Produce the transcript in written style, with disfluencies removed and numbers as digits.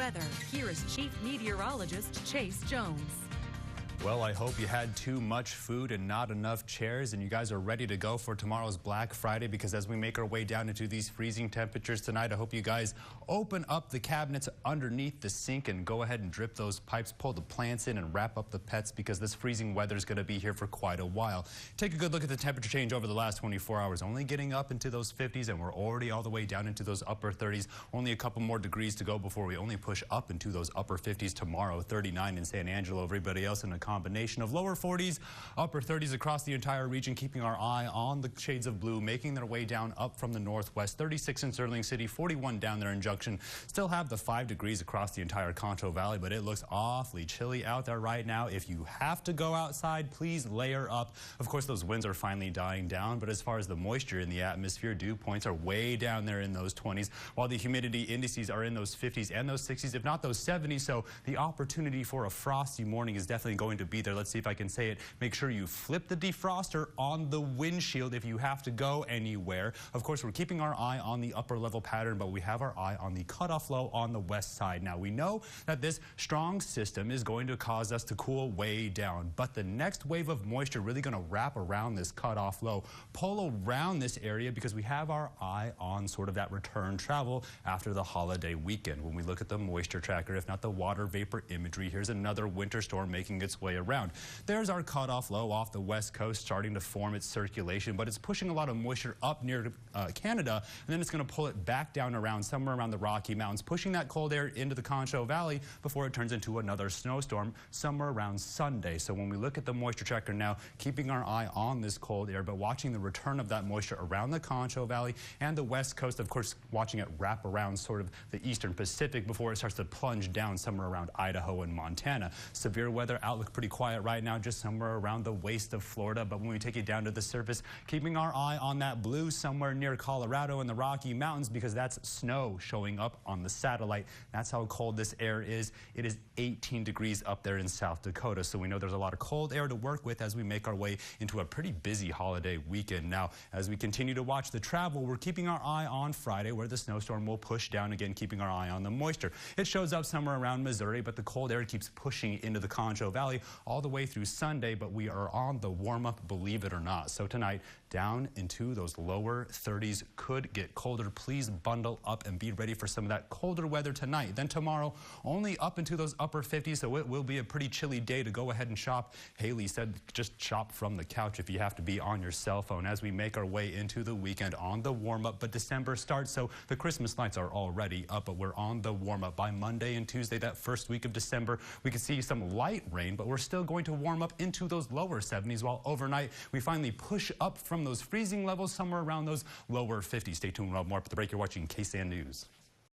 weather. Here is Chief Meteorologist Chase Jones. Well, I hope you had too much food and not enough chairs, and you guys are ready to go for tomorrow's Black Friday, because as we make our way down into these freezing temperatures tonight, I hope you guys open up the cabinets underneath the sink and go ahead and drip those pipes, pull the plants in, and wrap up the pets, because this freezing weather is going to be here for quite a while. Take a good look at the temperature change over the last 24 hours, only getting up into those 50s, and we're already all the way down into those upper 30s. Only a couple more degrees to go before we only push up into those upper 50s tomorrow. 39 in San Angelo. Everybody else in a combination of lower 40s, upper 30s across the entire region, keeping our eye on the shades of blue, making their way down up from the northwest. 36 in Sterling City, 41 down there in Junction. Still have the 5 degrees across the entire Concho Valley, but it looks awfully chilly out there right now. If you have to go outside, please layer up. Of course, those winds are finally dying down, but as far as the moisture in the atmosphere, dew points are way down there in those 20s, while the humidity indices are in those 50s and those 60s, if not those 70s. So the opportunity for a frosty morning is definitely going to be there. Let's see if I can say it. Make sure you flip the defroster on the windshield if you have to go anywhere. Of course, we're keeping our eye on the upper level pattern, but we have our eye on the cutoff low on the west side. Now, we know that this strong system is going to cause us to cool way down, but the next wave of moisture really going to wrap around this cutoff low, pull around this area, because we have our eye on sort of that return travel after the holiday weekend. When we look at the moisture tracker, if not the water vapor imagery, here's another winter storm making its way around. There's our cutoff low off the west coast starting to form its circulation, but it's pushing a lot of moisture up near Canada, and then it's going to pull it back down around somewhere around the Rocky Mountains, pushing that cold air into the Concho Valley before it turns into another snowstorm somewhere around Sunday. So when we look at the moisture tracker now, keeping our eye on this cold air, but watching the return of that moisture around the Concho Valley and the west coast, of course, watching it wrap around sort of the eastern Pacific before it starts to plunge down somewhere around Idaho and Montana. Severe weather outlook pretty quiet right now, just somewhere around the waist of Florida, but when we take it down to the surface, keeping our eye on that blue somewhere near Colorado and the Rocky Mountains, because that's snow showing up on the satellite. That's how cold this air is. It is 18 degrees up there in South Dakota, so we know there's a lot of cold air to work with as we make our way into a pretty busy holiday weekend. Now, as we continue to watch the travel, we're keeping our eye on Friday, where the snowstorm will push down again, keeping our eye on the moisture. It shows up somewhere around Missouri, but the cold air keeps pushing into the Concho Valley all the way through Sunday, but we are on the warm-up, believe it or not. So tonight, down into those lower 30s, could get colder. Please bundle up and be ready for some of that colder weather tonight. Then tomorrow, only up into those upper 50s, so it will be a pretty chilly day to go ahead and shop. Haley said just shop from the couch if you have to be on your cell phone as we make our way into the weekend on the warm-up. But December starts, so the Christmas lights are already up, but we're on the warm-up. By Monday and Tuesday, that first week of December, we can see some light rain, but we're still going to warm up into those lower 70s, while overnight we finally push up from those freezing levels somewhere around those lower 50s. Stay tuned. We'll have more up at the break. You're watching KSAN News.